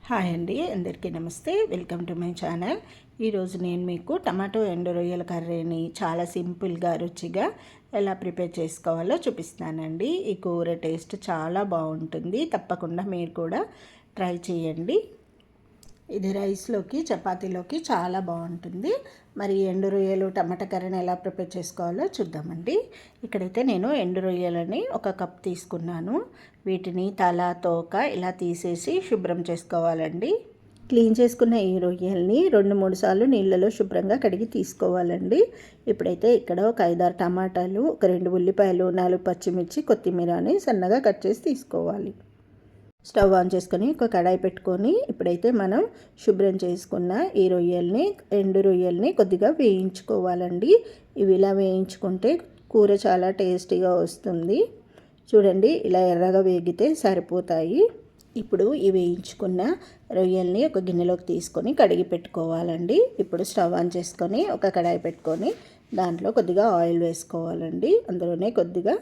Hi అండి, అందరికీ నమస్తే. Welcome to my channel. ఈరోజు నేను మీకు టమాటో ఎండు రొయ్యల కర్రీని చాలా సింపుల్గా రుచిగా ఎలా ప్రిపేర్ చేసుకోవాలో చూపిస్తానండి. ఈ కూర టేస్ట్ చాలా బాగుంటుంది. తప్పకుండా మీరు కూడా ట్రై చేయండి. ఇది రైస్లోకి చపాతీలోకి చాలా బాగుంటుంది. మరి ఎండు రొయ్యలు టమాటా కర్రీని ఎలా ప్రిపేర్ చేసుకోవాలో చూద్దామండి. ఇక్కడైతే నేను ఎండు రొయ్యలని 1 కప్ తీసుకున్నాను. వీటిని తల తోక ఇలా తీసేసి శుభ్రం చేసుకోవాలండి. క్లీన్ చేసుకున్న ఈ రొయ్యల్ని 2-3 సార్లు నీళ్ళలో శుభ్రంగా కడిగి తీసుకోవాలండి. ఇప్పుడైతే ఇక్కడ ఒక 5-6 టమాటాలు, ఒక 2 ఉల్లిపాయలు, 4 పచ్చిమిర్చి, కొత్తిమీరని సన్నగా కట్ చేసి తీసుకోవాలి. స్టవ్ ఆన్ చేసుకొని ఒక కడాయి పెట్టుకొని ఇప్పుడైతే మనం శుభ్రం చేసుకున్న ఈ ఎండు రొయ్యల్ని కొద్దిగా వేయించుకోవాలండి. ఇవి ఇలా వేయించుకుంటే కూర చాలా టేస్టీగా వస్తుంది. చూడండి, ఇలా ఎర్రగా వేగితే సరిపోతాయి. ఇప్పుడు ఈ వేయించుకున్న రొయ్యల్ని ఒక గిన్నెలోకి తీసుకొని కడిగి పెట్టుకోవాలండి. ఇప్పుడు స్టవ్ ఆన్ చేసుకొని ఒక కడాయి పెట్టుకొని దాంట్లో కొద్దిగా ఆయిల్ వేసుకోవాలండి. అందులోనే కొద్దిగా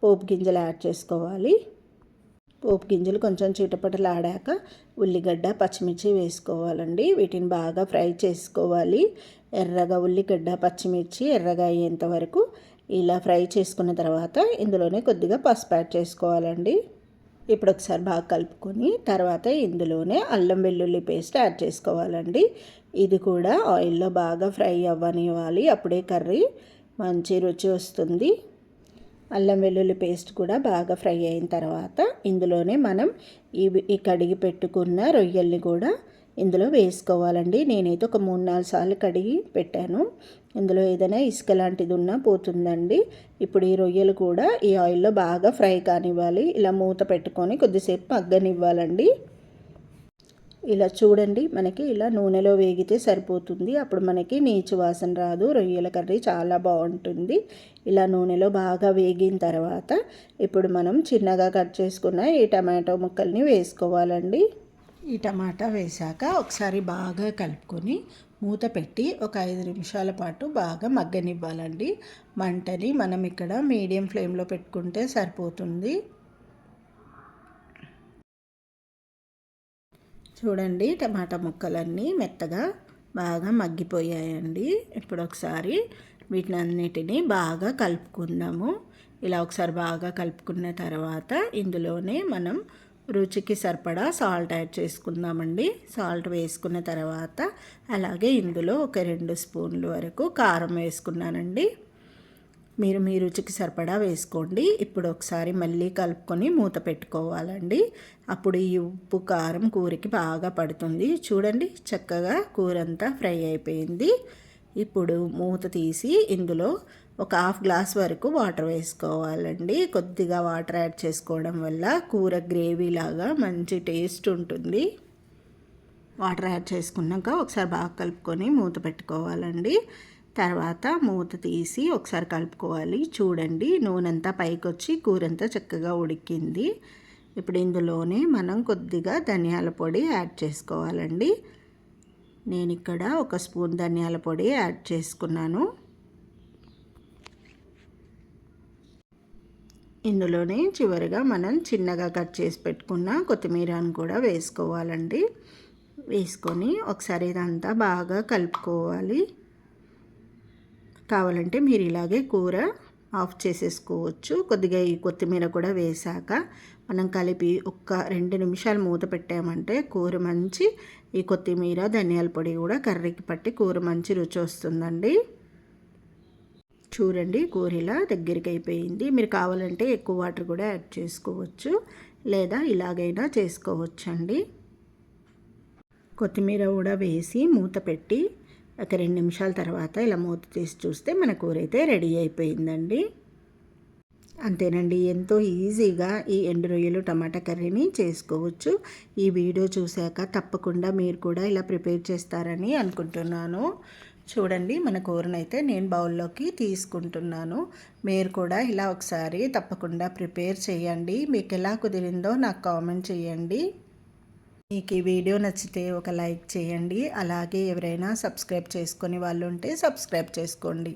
పోపు గింజలు యాడ్ చేసుకోవాలి. పోపు గింజలు కొంచెం చిటపటలాడాక ఉల్లిగడ్డ, పచ్చిమిర్చి వేసుకోవాలండి. వీటిని బాగా ఫ్రై చేసుకోవాలి. ఎర్రగా ఉల్లిగడ్డ, పచ్చిమిర్చి ఎర్రగా అయ్యేంత వరకు ఇలా ఫ్రై చేసుకున్న తర్వాత ఇందులోనే కొద్దిగా పసుపు యాడ్ చేసుకోవాలండి. ఇప్పుడు ఒకసారి బాగా కలుపుకొని తర్వాత ఇందులోనే అల్లం వెల్లుల్లి పేస్ట్ యాడ్ చేసుకోవాలండి. ఇది కూడా ఆయిల్లో బాగా ఫ్రై అవ్వనివ్వాలి. అప్పుడే కర్రీ మంచి రుచి వస్తుంది. అల్లం వెల్లుల్లి పేస్ట్ కూడా బాగా ఫ్రై అయిన తర్వాత ఇందులోనే మనం ఈ కడిగి పెట్టుకున్న రొయ్యల్ని కూడా ఇందులో వేసుకోవాలండి. నేనైతే ఒక 3-4 సార్లు కడిగి పెట్టాను. ఇందులో ఏదైనా ఇసుక లాంటిది ఉన్నా పోతుందండి. ఇప్పుడు ఈ రొయ్యలు కూడా ఈ ఆయిల్లో బాగా ఫ్రై కానివ్వాలి. ఇలా మూత పెట్టుకొని కొద్దిసేపు మగ్గనివ్వాలండి. ఇలా చూడండి, మనకి ఇలా నూనెలో వేగితే సరిపోతుంది. అప్పుడు మనకి నీచు వాసన రాదు. రొయ్యల కర్రీ చాలా బాగుంటుంది. ఇలా నూనెలో బాగా వేగిన తర్వాత ఇప్పుడు మనం చిన్నగా కట్ చేసుకున్న ఈ టమాటో ముక్కల్ని వేసుకోవాలండి. ఈ టమాటా వేసాక ఒకసారి బాగా కలుపుకొని మూత పెట్టి ఒక 5 నిమిషాల పాటు బాగా మగ్గనివ్వాలండి. మంటని మనం ఇక్కడ మీడియం ఫ్లేమ్లో పెట్టుకుంటే సరిపోతుంది. చూడండి, టమాటా ముక్కలన్నీ మెత్తగా బాగా మగ్గిపోయాయండి. ఇప్పుడు ఒకసారి వీటిని అన్నిటినీ బాగా కలుపుకుందాము. ఇలా ఒకసారి బాగా కలుపుకున్న తర్వాత ఇందులోనే మనం రుచికి సరిపడా సాల్ట్ యాడ్ చేసుకుందామండి. సాల్ట్ వేసుకున్న తర్వాత అలాగే ఇందులో ఒక 2 స్పూన్ల వరకు కారం వేసుకున్నానండి. మీరు మీ రుచికి సరిపడా వేసుకోండి. ఇప్పుడు ఒకసారి మళ్ళీ కలుపుకొని మూత పెట్టుకోవాలండి. అప్పుడు ఈ ఉప్పు కారం కూరకి బాగా పడుతుంది. చూడండి, చక్కగా కూర అంతా ఫ్రై అయిపోయింది. ఇప్పుడు మూత తీసి ఇందులో ఒక 1/2 గ్లాస్ వరకు వాటర్ వేసుకోవాలండి. కొద్దిగా వాటర్ యాడ్ చేసుకోవడం వల్ల కూర గ్రేవీ లాగా మంచి టేస్ట్ ఉంటుంది. వాటర్ యాడ్ చేసుకున్నాక ఒకసారి బాగా కలుపుకొని మూత పెట్టుకోవాలండి. తర్వాత మూత తీసి ఒకసారి కలుపుకోవాలి. చూడండి, నూనె అంతా పైకి వచ్చి కూర అంతా చక్కగా ఉడికింది. ఇప్పుడు ఇందులోనే మనం కొద్దిగా ధనియాల పొడి యాడ్ చేసుకోవాలండి. నేను ఇక్కడ 1 స్పూన్ ధనియాల పొడి యాడ్ చేసుకున్నాను. ఇందులోనే చివరిగా మనం చిన్నగా కట్ చేసి పెట్టుకున్న కొత్తిమీరను కూడా వేసుకోవాలండి. వేసుకొని ఒకసారి ఇదంతా బాగా కలుపుకోవాలి. కావాలంటే మీరు ఇలాగే కూర ఆఫ్ చేసేసుకోవచ్చు. కొద్దిగా ఈ కొత్తిమీర కూడా వేసాక మనం కలిపి ఒక 2 నిమిషాలు మూత పెట్టామంటే కూర మంచి ఈ కొత్తిమీర ధనియాల పొడి కూడా కర్రీకి పట్టి కూర మంచి రుచి వస్తుందండి. చూడండి, కూర ఇలా దగ్గరికి అయిపోయింది. మీరు కావాలంటే ఎక్కువ వాటర్ కూడా యాడ్ చేసుకోవచ్చు, లేదా ఇలాగైనా చేసుకోవచ్చండి. కొత్తిమీర కూడా వేసి మూత పెట్టి ఒక 2 నిమిషాల తర్వాత ఇలా మూత తీసి చూస్తే మన కూర అయితే రెడీ అయిపోయిందండి. అంతేనండి, ఎంతో ఈజీగా ఈ ఎండు రొయ్యలు టమాటా కర్రీని చేసుకోవచ్చు. ఈ వీడియో చూశాక తప్పకుండా మీరు కూడా ఇలా ప్రిపేర్ చేస్తారని అనుకుంటున్నాను. చూడండి, మన కూరనైతే నేను బౌల్లోకి తీసుకుంటున్నాను. మీరు కూడా ఇలా ఒకసారి తప్పకుండా ప్రిపేర్ చేయండి. మీకు ఎలా కుదిరిందో నాకు కామెంట్ చేయండి. మీకు ఈ వీడియో నచ్చితే ఒక లైక్ చేయండి. అలాగే ఎవరైనా సబ్స్క్రైబ్ చేసుకొని వాళ్ళు ఉంటే సబ్స్క్రైబ్ చేసుకోండి.